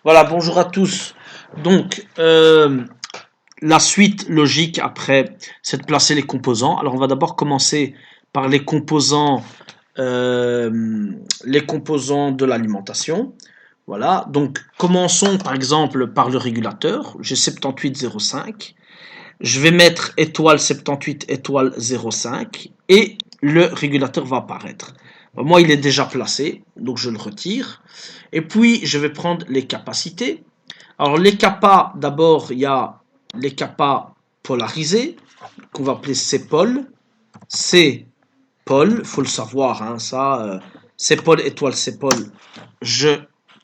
Voilà, bonjour à tous. Donc, la suite logique après, c'est de placer les composants. Alors, on va d'abord commencer par les composants de l'alimentation. Voilà, donc commençons par exemple par le régulateur. J'ai 78,05. Je vais mettre étoile 78 étoile 0,5 et le régulateur va apparaître. Moi, il est déjà placé, donc je le retire. Et puis, je vais prendre les capacités. Alors, les capas, d'abord, il y a les capas polarisés, qu'on va appeler C-pôle. C-pôle, il faut le savoir, hein, ça, C-pôle, étoile C-pôle. Je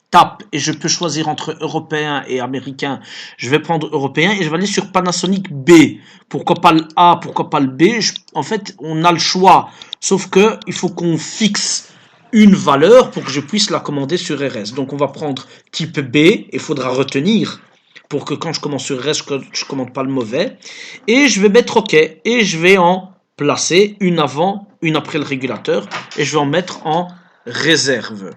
tape et je peux choisir entre européen et américain. Je vais prendre européen et je vais aller sur Panasonic B. Pourquoi pas le A, pourquoi pas le B? En fait, on a le choix. Sauf que il faut qu'on fixe une valeur pour que je puisse la commander sur RS. Donc on va prendre type B, il faudra retenir pour que quand je commande sur RS, je ne commande pas le mauvais. Et je vais mettre OK et je vais en placer une avant, une après le régulateur et je vais en mettre en réserve.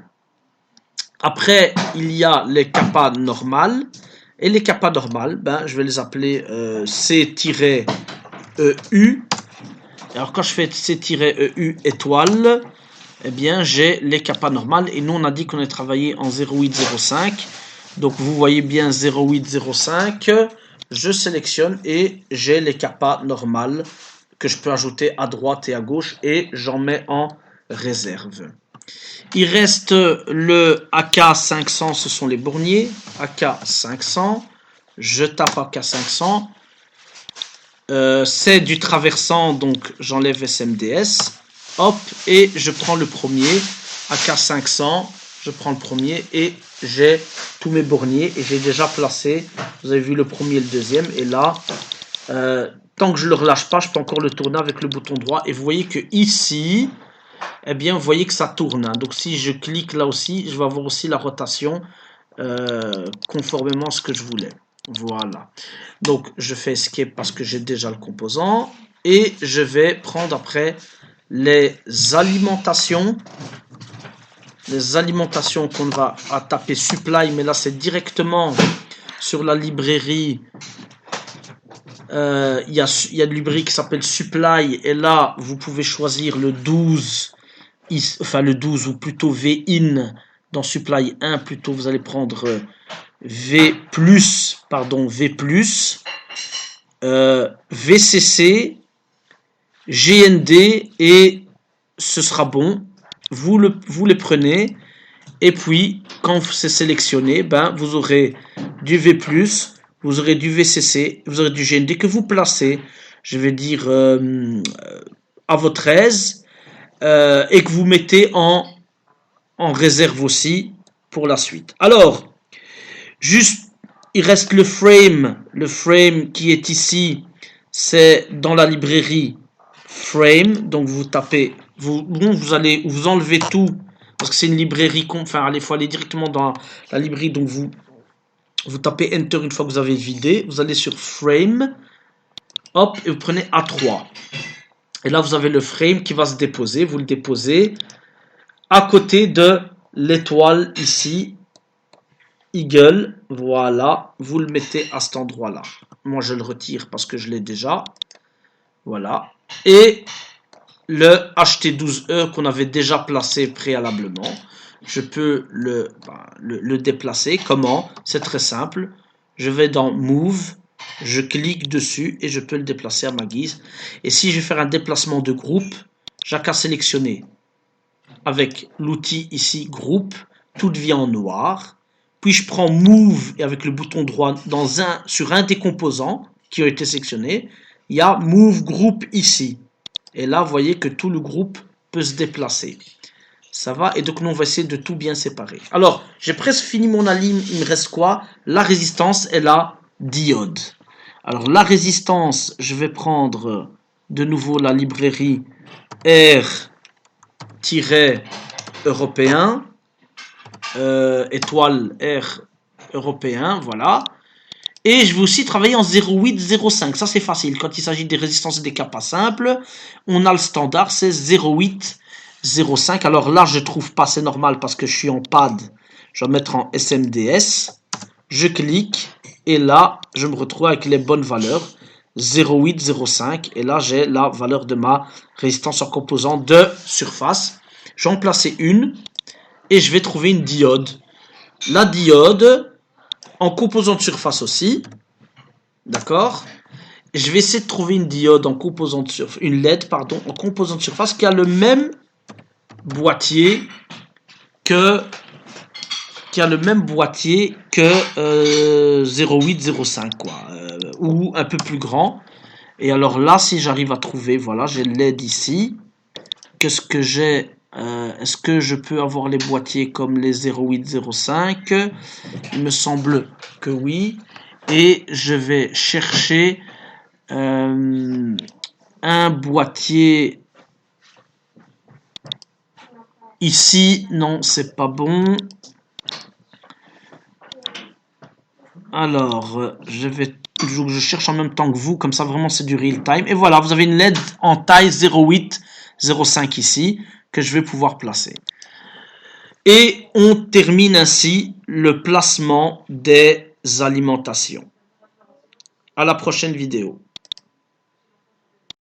Après, il y a les capas normales. Et les capas normales, je vais les appeler C-EU. Alors, quand je fais C-EU étoile, eh bien, j'ai les capas normales. Et nous, on a dit qu'on a travaillé en 0805. Donc, vous voyez bien 0805. Je sélectionne et j'ai les capas normales que je peux ajouter à droite et à gauche. Et j'en mets en réserve. Il reste le AK500, ce sont les bourniers. AK500, je tape AK500. C'est du traversant, donc j'enlève SMDS. Hop, et je prends le premier. AK500, je prends le premier et j'ai tous mes bourniers. Et j'ai déjà placé, vous avez vu le premier et le deuxième. Et là, tant que je ne le relâche pas, je peux encore le tourner avec le bouton droit. Et vous voyez que ici, eh bien, vous voyez que ça tourne. Hein. Donc, si je clique là aussi, je vais avoir aussi la rotation conformément à ce que je voulais. Voilà. Donc, je fais Escape parce que j'ai déjà le composant. Et je vais prendre après les alimentations. Les alimentations qu'on va taper Supply. Mais là, c'est directement sur la librairie. Il y a une librairie qui s'appelle Supply et là vous pouvez choisir le 12 ou plutôt VIN dans Supply 1 plutôt vous allez prendre V+, VCC, GND et ce sera bon, vous les prenez et puis quand c'est sélectionné, vous aurez du V+, vous aurez du VCC, vous aurez du GND que vous placez, je vais dire à votre aise, et que vous mettez en réserve aussi pour la suite. Alors, juste, il reste le frame qui est ici, c'est dans la librairie frame, donc vous tapez, vous allez vous enlever tout, parce que c'est une librairie, il faut aller directement dans la librairie, donc vous tapez Enter une fois que vous avez vidé. Vous allez sur Frame. Hop, et vous prenez A3. Et là, vous avez le frame qui va se déposer. Vous le déposez à côté de l'étoile ici. Eagle. Voilà. Vous le mettez à cet endroit-là. Moi, je le retire parce que je l'ai déjà. Voilà. Et le HT12E qu'on avait déjà placé préalablement. Je peux le déplacer. Comment? C'est très simple. Je vais dans Move, je clique dessus et je peux le déplacer à ma guise. Et si je vais faire un déplacement de groupe, j'ai qu'à sélectionner avec l'outil ici Groupe, tout devient en noir. Puis je prends Move et avec le bouton droit sur un des composants qui ont été sélectionnés, il y a Move Group ici. Et là, vous voyez que tout le groupe peut se déplacer. Ça va, et donc nous on va essayer de tout bien séparer. Alors, j'ai presque fini mon alim, il me reste quoi? La résistance et la diode. Alors la résistance, je vais prendre de nouveau la librairie R-européen, étoile R européen, voilà. Et je vais aussi travailler en 0805, ça c'est facile. Quand il s'agit des résistances et des capas simples, on a le standard, c'est 0805. Alors là, je trouve pas, c'est normal parce que je suis en pad. Je vais mettre en SMDS. je clique et là, je me retrouve avec les bonnes valeurs. 0,8, 0,5 et là, j'ai la valeur de ma résistance en composant de surface. Je vais en placer une et je vais trouver une diode. La diode en composant de surface aussi. D'accord? Je vais essayer de trouver une diode en composant de surface, une LED, pardon, en composant de surface qui a le même boîtier que 0,8, 0,5 quoi, ou un peu plus grand. Et alors là, si j'arrive à trouver, voilà, j'ai le LED ici. Qu'est-ce que j'ai? Est-ce que je peux avoir les boîtiers comme les 0,8, 0,5? Il me semble que oui. Et je vais chercher un boîtier ici. Non, c'est pas bon. Alors, je cherche en même temps que vous, comme ça vraiment c'est du real time. Et voilà, vous avez une LED en taille 0,8, 0,5 ici, que je vais pouvoir placer. Et on termine ainsi le placement des alimentations. À la prochaine vidéo.